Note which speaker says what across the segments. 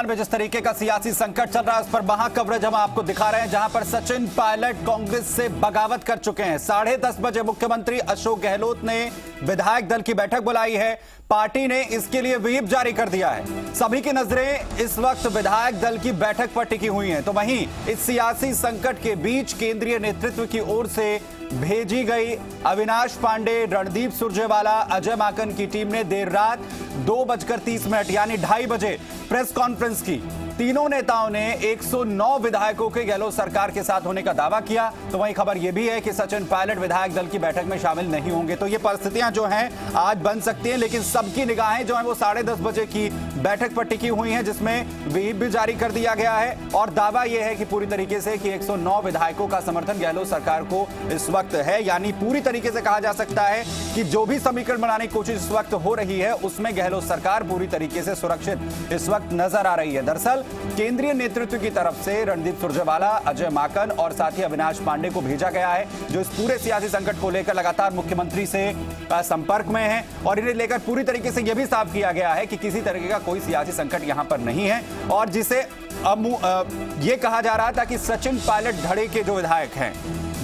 Speaker 1: राजस्थान में जिस तरीके का सियासी संकट चल रहा है उस पर महा कवरेज हम आपको दिखा रहे हैं, जहां पर सचिन पायलट कांग्रेस से बगावत कर चुके हैं। 10:30 बजे मुख्यमंत्री अशोक गहलोत ने विधायक दल की बैठक बुलाई है। पार्टी ने इसके लिए व्हिप जारी कर दिया है। सभी की नजरें इस वक्त विधायक दल की बैठक पर टिकी हुई हैं। तो वहीं इस सियासी संकट के बीच केंद्रीय नेतृत्व की ओर से भेजी गई अविनाश पांडे, रणदीप सुरजेवाला, अजय माकन की टीम ने देर रात 2:30 यानी 2:30 बजे प्रेस कॉन्फ्रेंस की। तीनों नेताओं ने 109 विधायकों के गहलोत सरकार के साथ होने का दावा किया। तो वहीं खबर यह भी है कि सचिन पायलट विधायक दल की बैठक में शामिल नहीं होंगे। तो ये परिस्थितियां जो हैं आज बन सकती हैं, लेकिन सबकी निगाहें जो हैं वो 10:30 बजे की बैठक पर टिकी हुई हैं, जिसमें व्हिप भी जारी कर दिया गया है। और दावा यह है कि पूरी तरीके से कि 109 विधायकों का समर्थन गहलोत सरकार को इस वक्त है। यानी पूरी तरीके से कहा जा सकता है कि जो भी समीकरण बनाने की कोशिश इस वक्त हो रही है उसमें गहलोत सरकार पूरी तरीके से सुरक्षित इस वक्त नजर आ रही है। दरअसल केंद्रीय नेतृत्व की तरफ से रणदीप सुरजेवाला, अजय माकन और साथ ही अविनाश पांडे को भेजा गया है, जो इस पूरे सियासी संकट को लेकर लगातार मुख्यमंत्री से संपर्क में है। और इन्हें लेकर पूरी तरीके से यह भी साफ किया गया है कि किसी तरीके का कोई सियासी संकट यहां पर नहीं है। और जिसे यह कहा जा रहा था कि सचिन पायलट धड़े के जो विधायक हैं,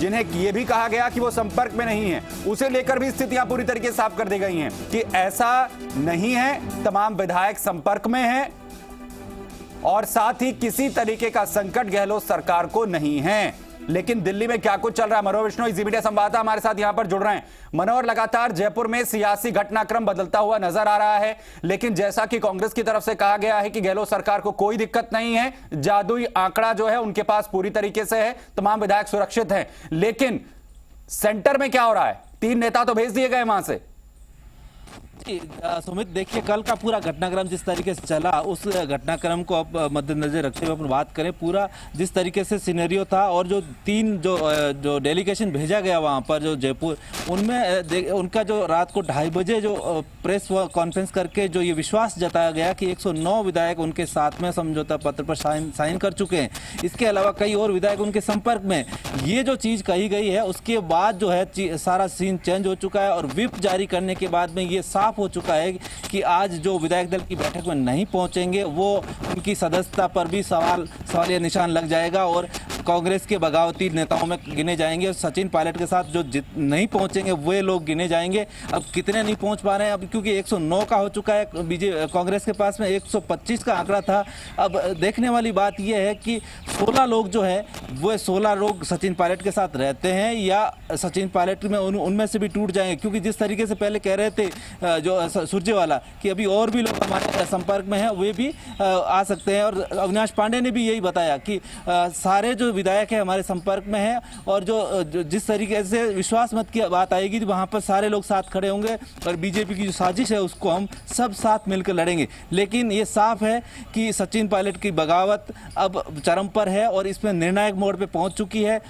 Speaker 1: जिन्हें यह भी कहा गया कि वो संपर्क में नहीं है, उसे लेकर भी स्थितियां पूरी तरीके से साफ कर दी गई हैं कि ऐसा नहीं है। तमाम विधायक संपर्क में हैं और साथ ही किसी तरीके का संकट गहलोत सरकार को नहीं है। लेकिन दिल्ली में क्या कुछ चल रहा है, मनोहर विश्नोई जी मीडिया संवाददाता हमारे साथ यहां पर जुड़ रहे हैं। मनोहर, लगातार जयपुर में सियासी घटनाक्रम बदलता हुआ नजर आ रहा है, लेकिन जैसा कि कांग्रेस की तरफ से कहा गया है कि गहलोत सरकार को कोई दिक्कत नहीं है, जादुई आंकड़ा जो है उनके पास पूरी तरीके से है, तमाम विधायक सुरक्षित हैं। लेकिन सेंटर में क्या हो रहा है? 3 नेता तो भेज दिए गए वहां से।
Speaker 2: सुमित, देखिए कल का पूरा घटनाक्रम जिस तरीके से चला, उस घटनाक्रम को अब मद्देनजर रखते हुए अपन बात करें, पूरा जिस तरीके से सिनेरियो था और जो 3 जो डेलीगेशन भेजा गया वहां पर जो जयपुर, उनमें उनका जो रात को 2:30 बजे जो प्रेस कॉन्फ्रेंस करके जो ये विश्वास जताया गया कि 109 विधायक उनके साथ में समझौता पत्र पर साइन कर चुके हैं। इसके अलावा कई और विधायक उनके संपर्क में, ये जो चीज कही गई है उसके बाद जो है सारा सीन चेंज हो चुका है। और व्हिप जारी करने के बाद में ये साफ हो चुका है कि आज जो विधायक दल की बैठक में नहीं पहुंचेंगे वो उनकी सदस्यता पर भी सवालिया निशान लग जाएगा और कांग्रेस के बगावती नेताओं में गिने जाएंगे। सचिन पायलट के साथ जो नहीं पहुंचेंगे वे लोग गिने जाएंगे। अब कितने नहीं पहुंच पा रहे हैं, अब क्योंकि 109 का हो चुका है, कांग्रेस के पास में 125 का आंकड़ा था। अब देखने वाली बात यह है कि 16 लोग जो है वो 16 लोग सचिन पायलट के साथ रहते हैं या सचिन पायलट में उनमें से भी टूट जाएंगे। क्योंकि जिस तरीके से पहले कह रहे थे जो सुरजेवाला कि अभी और भी लोग हमारे संपर्क में हैं, वे भी आ सकते हैं। और अविनाश पांडे ने भी यही बताया कि सारे जो विधायक है हमारे संपर्क में हैं और जो जिस तरीके से विश्वास मत की बात आएगी वहां पर सारे लोग साथ खड़े होंगे और बीजेपी की जो साजिश है उसको हम सब साथ मिलकर लड़ेंगे। लेकिन ये साफ है कि सचिन पायलट की बगावत अब चरम पर है और इसमें निर्णायक मोड़ पे पहुंच चुकी है।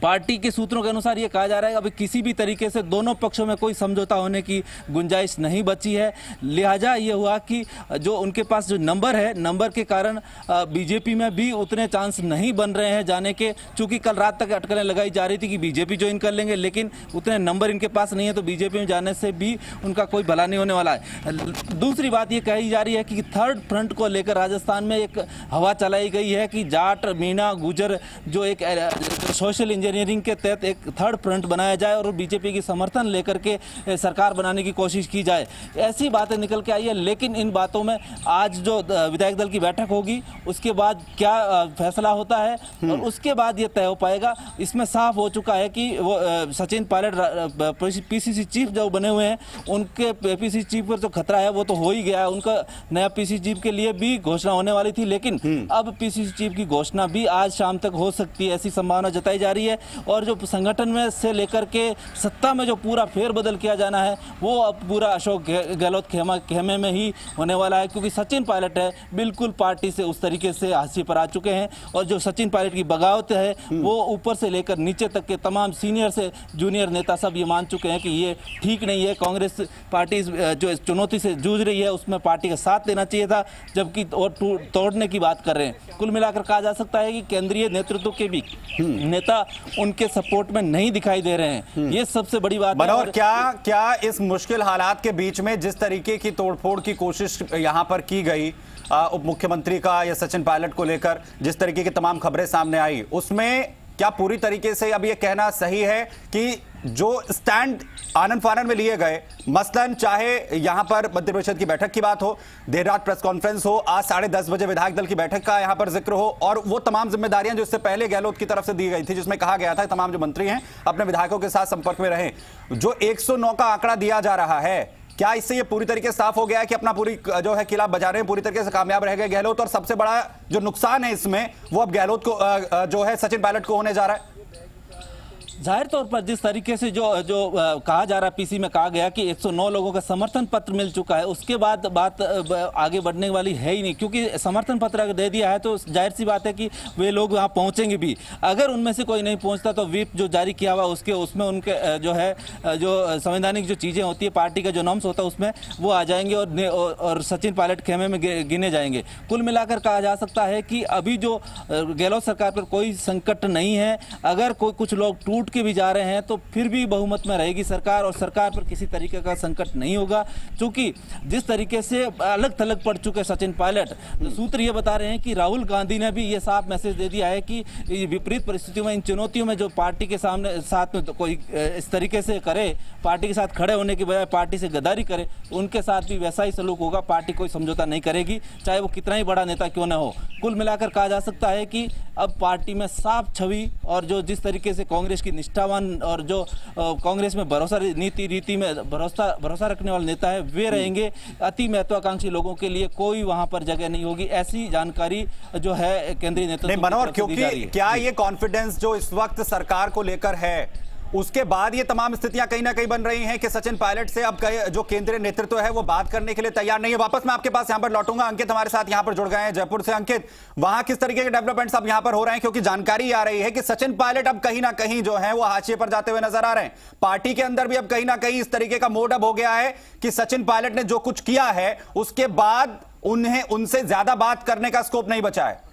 Speaker 2: पार्टी के सूत्रों के अनुसार ये कहा जा रहा है अभी किसी भी तरीके से दोनों पक्षों में कोई समझौता होने की गुंजाइश नहीं बची है। लिहाजा ये हुआ कि जो उनके पास जो नंबर है, नंबर के कारण बीजेपी में भी उतने चांस नहीं बन रहे हैं जाने के। चूंकि कल रात तक अटकलें लगाई जा रही थी कि बीजेपी ज्वाइन कर लेंगे, लेकिन उतने नंबर इनके पास नहीं है, तो बीजेपी में जाने से भी उनका कोई भला नहीं होने वाला है। दूसरी बात ये कही जा रही है कि थर्ड फ्रंट को लेकर राजस्थान में एक हवा चलाई गई है कि जाट, मीणा, गुजर जो एक सोशल इंजीनियरिंग के तहत एक थर्ड फ्रंट बनाया जाए और बीजेपी की समर्थन लेकर के सरकार बनाने की कोशिश की जाए। ऐसी बातें निकल के आई है। लेकिन इन बातों में आज जो विधायक दल की बैठक होगी उसके बाद क्या फैसला होता है और उसके बाद ये तय हो पाएगा। इसमें साफ हो चुका है कि वो सचिन पायलट पीसीसी चीफ जो बने हुए हैं, उनके पीसीसी चीफ पर जो खतरा है वो तो हो ही गया है। उनका नया पीसीसी चीफ के लिए भी घोषणा होने वाली थी, लेकिन अब पीसीसी चीफ की घोषणा भी आज शाम तक हो सकती है, ऐसी संभावना जताई जा रही है। और जो संगठन में से लेकर के सत्ता में जो पूरा फेरबदल किया जाना है वो अब पूरा अशोक गहलोत खेमे में ही होने वाला है। क्योंकि सचिन पायलट है बिल्कुल पार्टी से उस तरीके से हाशिए पर आ चुके हैं और जो सचिन पायलट की बगावत है वो ऊपर से लेकर नीचे तक के तमाम सीनियर से जूनियर नेता सब ये मान चुके हैं कि ये ठीक नहीं है। कांग्रेस पार्टी जो चुनौती से जूझ रही है उसमें पार्टी का साथ देना चाहिए था, जबकि और तोड़ने की बात कर रहे हैं। कुल मिलाकर कहा जा सकता है कि केंद्रीय नेतृत्व के भी नेता उनके सपोर्ट में नहीं दिखाई दे रहे हैं। ये सबसे बड़ी बात है।
Speaker 1: और क्या इस मुश्किल हालात के बीच में जिस तरीके की तोड़फोड़ की कोशिश यहां पर की गई उप मुख्यमंत्री का या सचिन पायलट को लेकर जिस तरीके की तमाम खबरें सामने आई, उसमें क्या पूरी तरीके से अब ये कहना सही है कि जो स्टैंड आनन फानन में लिए गए, मसलन चाहे यहां पर मंत्रिपरिषद की बैठक की बात हो, देर रात प्रेस कॉन्फ्रेंस हो, आज 10:30 बजे विधायक दल की बैठक का यहां पर जिक्र हो, और वो तमाम जिम्मेदारियां जो इससे पहले गहलोत की तरफ से दी गई थी, जिसमें कहा गया था तमाम जो मंत्री हैं अपने विधायकों के साथ संपर्क में रहें, जो 109 का आंकड़ा दिया जा रहा है, क्या इससे ये पूरी तरीके से साफ हो गया है कि अपना पूरी जो है किला बजाने में पूरी तरीके से कामयाब रह गए गहलोत, और सबसे बड़ा जो नुकसान है इसमें वो अब गहलोत को जो है सचिन पायलट को होने जा रहा है?
Speaker 2: जाहिर तौर पर जिस तरीके से जो कहा जा रहा है, पीसी में कहा गया कि 109 लोगों का समर्थन पत्र मिल चुका है, उसके बाद बात आगे बढ़ने वाली है ही नहीं, क्योंकि समर्थन पत्र अगर दे दिया है तो जाहिर सी बात है कि वे लोग वहां पहुंचेंगे भी। अगर उनमें से कोई नहीं पहुंचता तो व्हिप जो जारी किया हुआ उसमें उनके जो है जो संवैधानिक जो चीज़ें होती है, पार्टी का जो नॉर्म्स होता है उसमें वो आ जाएंगे और सचिन पायलट खेमे में गिने जाएंगे। कुल मिलाकर कहा जा सकता है कि अभी जो गहलोत सरकार पर कोई संकट नहीं है। अगर कुछ लोग टूट के भी जा रहे हैं तो फिर भी बहुमत में रहेगी सरकार, और सरकार पर किसी तरीके का संकट नहीं होगा, क्योंकि जिस तरीके से अलग थलग पड़ चुके सचिन पायलट, सूत्र ये बता रहे हैं कि राहुल गांधी ने भी ये साफ मैसेज दे दिया है कि विपरीत परिस्थितियों में, इन चुनौतियों में जो पार्टी के साथ में तो कोई इस तरीके से करे, पार्टी के साथ खड़े होने की बजाय पार्टी से गद्दारी करे, उनके साथ भी वैसा ही सलूक होगा। पार्टी कोई समझौता नहीं करेगी, चाहे वो कितना ही बड़ा नेता क्यों ना हो। कुल मिलाकर कहा जा सकता है कि अब पार्टी में साफ छवि, और जो जिस तरीके से कांग्रेस की निष्ठावान और जो कांग्रेस में भरोसा रीति में भरोसा रखने वाले नेता है, वे रहेंगे। अति महत्वाकांक्षी लोगों के लिए कोई वहां पर जगह नहीं होगी, ऐसी जानकारी जो है केंद्रीय नेतृत्व।
Speaker 1: मनोहर, क्योंकि क्या ये कॉन्फिडेंस जो इस वक्त सरकार को लेकर है, उसके बाद ये तमाम स्थितियां कहीं ना कहीं बन रही हैं कि सचिन पायलट से अब जो केंद्रीय नेतृत्व है वो बात करने के लिए तैयार नहीं है। वापस मैं आपके पास यहां पर लौटूंगा। अंकित हमारे साथ यहां पर जुड़ गए हैं जयपुर से। अंकित, वहां किस तरीके के डेवलपमेंट्स अब यहां पर हो रहे हैं? क्योंकि जानकारी आ रही है कि सचिन पायलट अब कहीं ना कहीं जो है वो हाशिए पर जाते हुए नजर आ रहे हैं। पार्टी के अंदर भी अब कहीं ना कहीं इस तरीके का मोड अब हो गया है कि सचिन पायलट ने जो कुछ किया है उसके बाद उन्हें उनसे ज्यादा बात करने का स्कोप नहीं बचा है।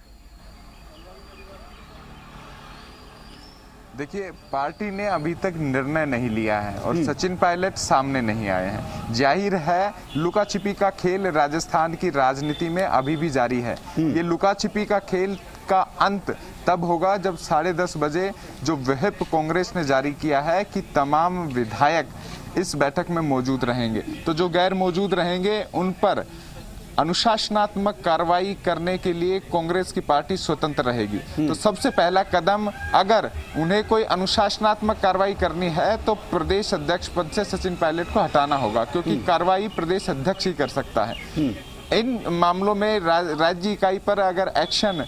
Speaker 3: देखिए, पार्टी ने अभी तक निर्णय नहीं लिया है और सचिन पायलट सामने नहीं आए हैं। जाहिर है लुका छिपी का खेल राजस्थान की राजनीति में अभी भी जारी है। ये लुका छिपी का खेल का अंत तब होगा जब 10:30 बजे जो व्हिप कांग्रेस ने जारी किया है कि तमाम विधायक इस बैठक में मौजूद रहेंगे, तो जो गैर मौजूद रहेंगे उन पर अनुशासनात्मक कार्रवाई करने के लिए कांग्रेस की पार्टी स्वतंत्र रहेगी। तो सबसे पहला कदम, अगर उन्हें कोई अनुशासनात्मक कार्रवाई करनी है तो प्रदेश अध्यक्ष पद से सचिन पायलट को हटाना होगा, क्योंकि कार्रवाई प्रदेश अध्यक्ष ही कर सकता है। इन मामलों में राज्य इकाई पर अगर एक्शन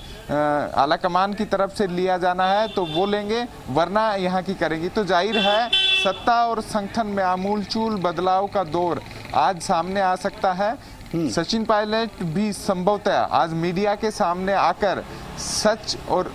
Speaker 3: आलाकमान की तरफ से लिया जाना है तो वो लेंगे, वरना यहाँ की करेंगी। तो जाहिर है सत्ता और संगठन में आमूलचूल बदलाव का दौर आज सामने आ सकता है। सचिन पायलट भी संभवतः आज मीडिया के सामने आकर सच और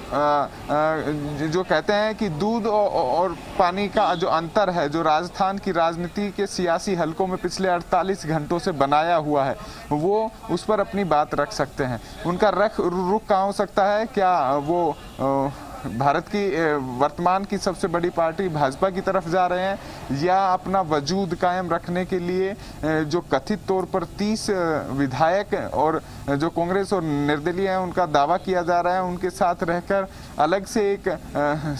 Speaker 3: जो कहते हैं कि दूध और पानी का जो अंतर है, जो राजस्थान की राजनीति के सियासी हलकों में पिछले 48 घंटों से बनाया हुआ है, वो उस पर अपनी बात रख सकते हैं। उनका रुख कहाँ हो सकता है? क्या वो भारत की वर्तमान की सबसे बड़ी पार्टी भाजपा की तरफ जा रहे हैं, या अपना वजूद कायम रखने के लिए जो कथित तौर पर 30 विधायक और जो कांग्रेस और निर्दलीय हैं उनका दावा किया जा रहा है, उनके साथ रहकर अलग से एक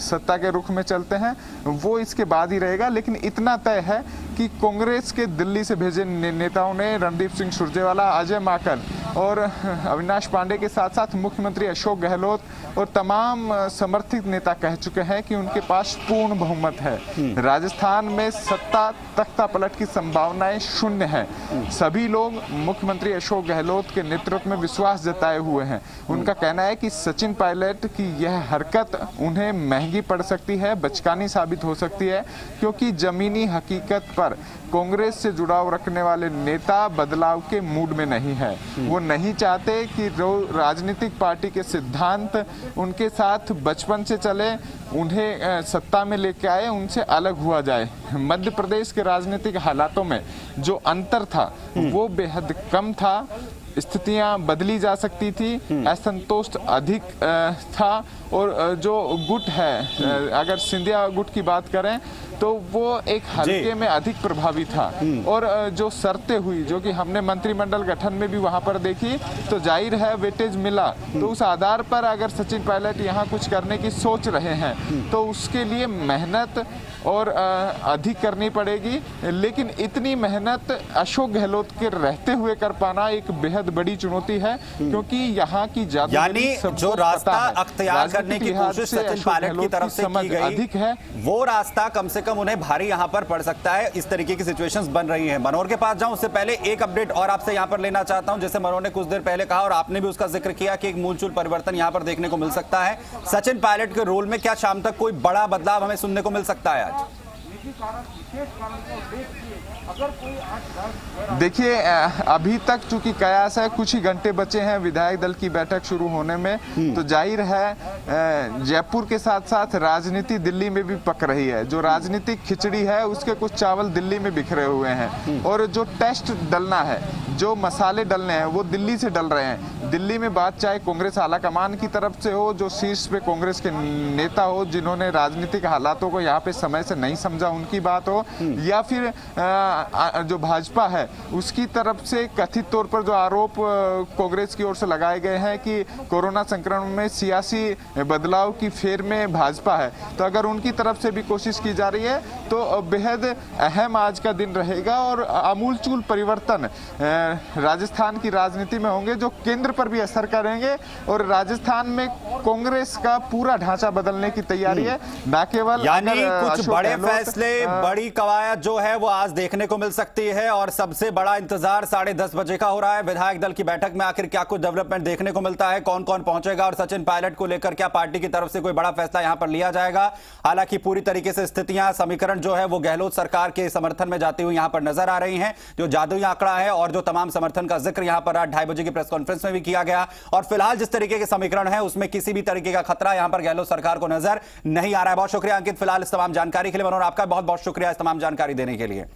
Speaker 3: सत्ता के रुख में चलते हैं, वो इसके बाद ही रहेगा। लेकिन इतना तय है कि कांग्रेस के दिल्ली से भेजे नेताओं ने रणदीप सिंह सुरजेवाला, अजय माकन और अविनाश पांडे के साथ साथ मुख्यमंत्री अशोक गहलोत और तमाम समर्थित नेता कह चुके हैं कि उनके पास पूर्ण बहुमत है। राजस्थान में सत्ता तख्ता पलट की संभावनाएं शून्य है। सभी लोग मुख्यमंत्री अशोक गहलोत के नेतृत्व में विश्वास जताए हुए हैं। उनका कहना है कि सचिन पायलट की यह हरकत उन्हें महंगी पड़ सकती है, बचकानी साबित हो सकती है, क्योंकि जमीनी हकीकत पर कांग्रेस से जुड़ाव रखने वाले नेता बदलाव के मूड में नहीं है। वो नहीं चाहते कि राजनीतिक पार्टी के सिद्धांत उनके साथ बचपन से चले, उन्हें सत्ता में लेके आए, उनसे अलग हुआ जाए। मध्य प्रदेश के राजनीतिक हालातों में जो अंतर था वो बेहद कम था, स्थितियां बदली जा सकती थी, असंतोष अधिक था, और जो गुट है, अगर सिंधिया गुट की बात करें तो वो एक हल्के में अधिक प्रभावी था। और जो शर्तें हुई जो कि हमने मंत्रिमंडल गठन में भी वहां पर देखी, तो जाहिर है वेटेज मिला। तो उस आधार पर अगर सचिन पायलट यहाँ कुछ करने की सोच रहे हैं तो उसके लिए मेहनत और अधिक करनी पड़ेगी। लेकिन इतनी मेहनत अशोक गहलोत के रहते हुए कर पाना एक बेहद बड़ी चुनौती है, क्योंकि यहाँ की
Speaker 1: यानी जो रास्ता अख्तियार करने की कोशिश सचिन पायलट की तरफ से की गई
Speaker 3: अधिक है,
Speaker 1: वो रास्ता कम से कम उन्हें भारी यहाँ पर पड़ सकता है। इस तरीके की सिचुएशंस बन रही हैं। मनोहर के पास जाऊं उससे पहले एक अपडेट और आपसे यहाँ पर लेना चाहता हूं। जैसे मनोहर ने कुछ देर पहले कहा और आपने भी उसका जिक्र किया कि एक मूलचूल परिवर्तन यहाँ पर देखने को मिल सकता है। सचिन पायलट के रोल में क्या शाम तक कोई बड़ा बदलाव हमें सुनने को मिल सकता है आज?
Speaker 3: देखिए, अभी तक चूंकि कयास है, कुछ ही घंटे बचे हैं विधायक दल की बैठक शुरू होने में, तो जाहिर है जयपुर के साथ साथ राजनीति दिल्ली में भी पक रही है। जो राजनीतिक खिचड़ी है उसके कुछ चावल दिल्ली में बिखरे हुए हैं, और जो टेस्ट डलना है, जो मसाले डलने हैं, वो दिल्ली से डल रहे हैं। दिल्ली में बात चाहे कांग्रेस आलाकमान की तरफ से हो, जो शीर्ष पे कांग्रेस के नेता हो जिन्होंने राजनीतिक हालातों को यहाँ पे समय से नहीं समझा, उनकी बात हो, या फिर जो भाजपा है उसकी तरफ से कथित तौर पर जो आरोप कांग्रेस की ओर से लगाए गए हैं कि कोरोना संक्रमण में सियासी बदलाव की फेर में भाजपा है, तो अगर उनकी तरफ से भी कोशिश की जा रही है तो बेहद अहम आज का दिन रहेगा और आमूलचूल परिवर्तन राजस्थान की राजनीति में होंगे जो केंद्र पर भी असर करेंगे। और राजस्थान में कांग्रेस का पूरा ढांचा बदलने की तैयारी है, न केवल
Speaker 1: यानी कुछ बड़े फैसले, बड़ी कवायद जो है वो आज देखने को मिल सकती है। और सबसे बड़ा इंतजार 10:30 बजे का हो रहा है। विधायक दल की बैठक में आखिर क्या कुछ डेवलपमेंट देखने को मिलता है, कौन कौन पहुंचेगा और सचिन पायलट को लेकर क्या पार्टी की तरफ से कोई बड़ा फैसला यहां पर लिया जाएगा। हालांकि पूरी तरीके से स्थितियां, समीकरण जो है वो गहलोत सरकार के समर्थन में जाती हुई यहां पर नजर आ रही हैं, जो जादुई आंकड़ा है और जो तमाम समर्थन का जिक्र यहां पर 2:30 बजे की प्रेस कॉन्फ्रेंस में भी किया गया। और फिलहाल जिस तरीके के समीकरण है उसमें किसी भी तरीके का खतरा यहां पर गहलोत सरकार को नजर नहीं आ रहा है। बहुत शुक्रिया अंकित, फिलहाल इस तमाम जानकारी के लिए। मनोहर, आपका बहुत बहुत शुक्रिया इस तमाम जानकारी देने के लिए।